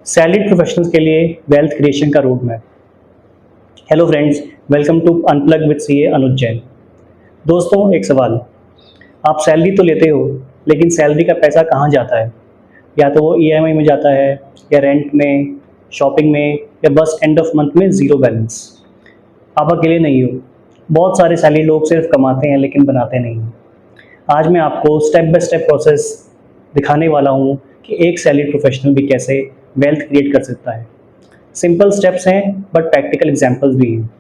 Salaried professionals के लिए wealth creation का road map. Hello friends, welcome to unplug with CA Anuj Jain. दोस्तों, एक सवाल। आप सैलरी तो लेते हो, लेकिन सैलरी का पैसा कहाँ जाता है? या तो वो ईएमआई में जाता है, या रेंट में, शॉपिंग में, या बस एंड ऑफ मंथ में ज़ीरो बैलेंस। आप अकेले नहीं हो। बहुत सारे सैलरी लोग सिर्फ कमाते हैं लेकिन बनाते नहीं। आज मैं आपको स्टेप बाय स्टेप प्रोसेस दिखाने वाला हूँ कि एक सैलरी प्रोफेशनल भी कैसे वेल्थ क्रिएट कर सकता है। सिंपल स्टेप्स हैं बट प्रैक्टिकल एग्जांपल्स भी हैं।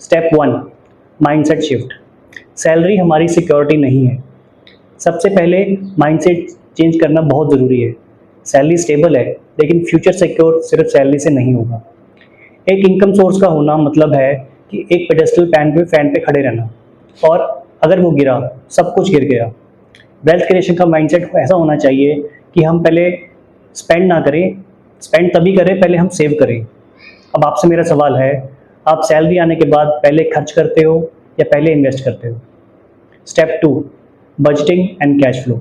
Step 1, mindset shift. सैलरी हमारी सिक्योरिटी नहीं है। सबसे पहले माइंडसेट चेंज करना बहुत ज़रूरी है। सैलरी स्टेबल है, लेकिन फ्यूचर सिक्योर सिर्फ सैलरी से नहीं होगा। एक इनकम सोर्स का होना मतलब है कि एक पेडेस्टल फैन पे खड़े रहना, और अगर वो गिरा, सब कुछ गिर गया। वेल्थ क्रिएशन का माइंडसेट ऐसा होना चाहिए कि हम पहले स्पेंड ना करें, स्पेंड तभी करें पहले हम सेव करें। अब आपसे मेरा सवाल है, आप सैलरी आने के बाद पहले खर्च करते हो या पहले इन्वेस्ट करते हो? Step 2, budgeting and cash flow.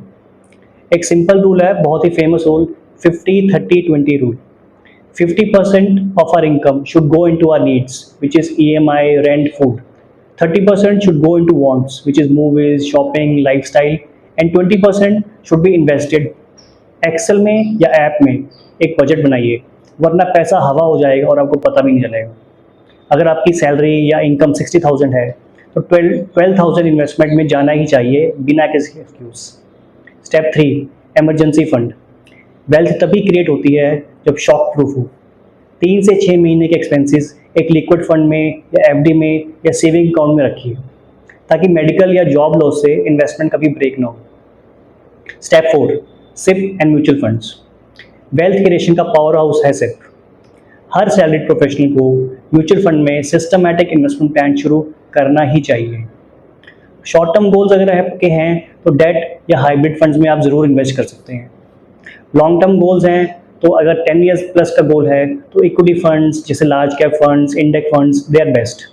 एक सिंपल रूल है, बहुत ही famous rule, 50-30-20 rule. 50% of our income should go into our needs, which is EMI, rent, food. 30% should go into wants, which is movies, shopping, lifestyle, and 20% should be invested. Excel में या app में एक budget बनाइए, वरना पैसा हवा हो जाएगा और आपको पता भी नहीं चलेगा। अगर आपकी सैलरी या इनकम 60,000 है, तो 12,000 इन्वेस्टमेंट में जाना ही चाहिए बिना किसी excuse. Step 3, emergency fund. Wealth तभी क्रिएट होती है जब शॉक प्रूफ हो। 3 से 6 महीने के एक्सपेंसेस एक लिक्विड फंड में या एफडी में या सेविंग अकाउंट में रखिए, ताकि मेडिकल या जॉब लॉस से इन्वेस्टमेंट कभी ब्रेक ना हो। Step 4, SIP and mutual funds. Wealth creation का पावर हाउस है सिप। हर सैलरीड प्रोफेशनल को म्यूचुअल फंड में सिस्टमैटिक इन्वेस्टमेंट प्लान शुरू करना ही चाहिए। शॉर्ट टर्म गोल्स अगर आपके हैं तो डेट या हाइब्रिड फंड्स में आप ज़रूर इन्वेस्ट कर सकते हैं। लॉन्ग टर्म गोल्स हैं तो अगर 10 ईयर्स प्लस का गोल है तो इक्विटी फंड्स जैसे large cap funds, index funds, they are best.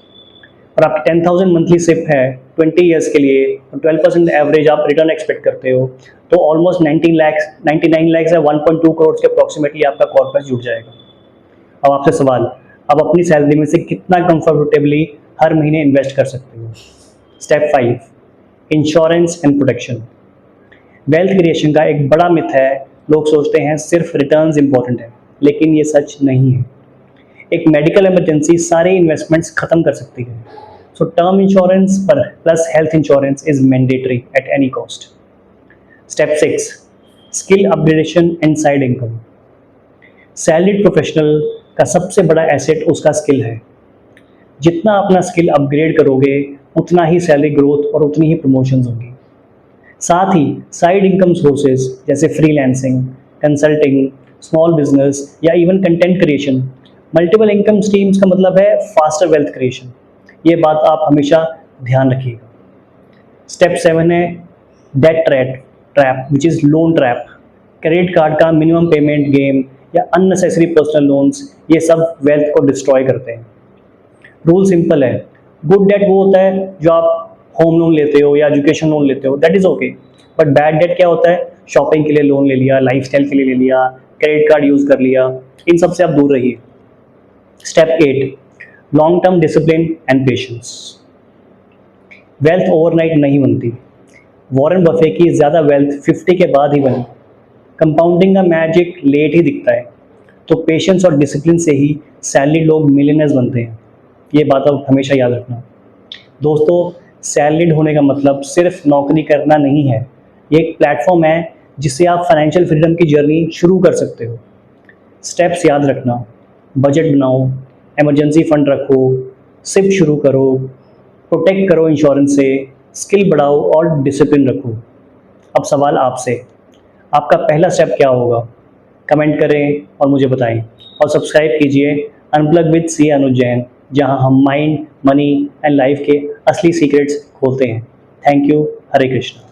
और आपकी 10,000 मंथली सिप है 20 ईयर्स के लिए, और 12% एवरेज आप रिटर्न एक्सपेक्ट करते हो, तो ऑलमोस्ट 99 लाख या 1.2 करोड़ के अप्रॉक्सीमेटली आपका कॉर्पस जुड़ जाएगा। अब आपसे सवाल, अब अपनी सैलरी में से कितना कंफर्टेबली हर महीने इन्वेस्ट कर सकते हो? Step 5, insurance and protection. Wealth creation का एक बड़ा मिथ है, लोग सोचते हैं सिर्फ रिटर्न्स इंपॉर्टेंट है, लेकिन ये सच नहीं है। एक मेडिकल इमरजेंसी सारे इन्वेस्टमेंट्स खत्म कर सकती है। सो टर्म इंश्योरेंस पर plus health insurance is mandatory at any cost. Step 6, skill upgradation and side income. Salaried professional का सबसे बड़ा एसेट उसका स्किल है। जितना अपना स्किल अपग्रेड करोगे, उतना ही सैलरी ग्रोथ और उतनी ही प्रमोशंस होंगी। साथ ही साइड इनकम सोर्सेज जैसे फ्रीलांसिंग, कंसल्टिंग, स्मॉल बिजनेस या even content creation, multiple income streams का मतलब है फास्टर वेल्थ क्रिएशन। ये बात आप हमेशा ध्यान रखिएगा। स्टेप 7 है debt trap which is loan trap. Credit card का मिनिमम पेमेंट गेम या अननेसेसरी पर्सनल लोन्स, ये सब वेल्थ को डिस्ट्रॉय करते हैं। रूल सिंपल है, गुड डेट वो होता है जो आप होम लोन लेते हो या एजुकेशन लोन लेते हो, that is okay. But bad debt क्या होता है? शॉपिंग के लिए लोन ले लिया, लाइफस्टाइल के लिए ले लिया, क्रेडिट कार्ड यूज़ कर लिया, इन सब से आप दूर रहिए। Step 8, long term discipline and patience. Wealth overnight नहीं बनती। वॉरेन बफे की ज़्यादा वेल्थ 50 के बाद ही बनी। कंपाउंडिंग का मैजिक लेट ही दिखता है। तो पेशेंस और डिसिप्लिन से ही सैलरी लोग मिलियनर्स बनते हैं। ये बात आप हमेशा याद रखना। दोस्तों, सैलरीड होने का मतलब सिर्फ नौकरी करना नहीं है। ये एक प्लेटफॉर्म है जिससे आप फाइनेंशियल फ्रीडम की जर्नी शुरू कर सकते हो। स्टेप्स याद रखना, बजट बनाओ, इमरजेंसी फंड रखो, सिप शुरू करो, प्रोटेक्ट करो इंश्योरेंस से, स्किल बढ़ाओ और डिसिप्लिन रखो। अब सवाल आपसे, आपका पहला स्टेप क्या होगा? कमेंट करें और मुझे बताएं, और सब्सक्राइब कीजिए अनप्लग विद सी अनुज जैन, जहां हम माइंड, मनी एंड लाइफ के असली सीक्रेट्स खोलते हैं। Thank you. हरे कृष्णा।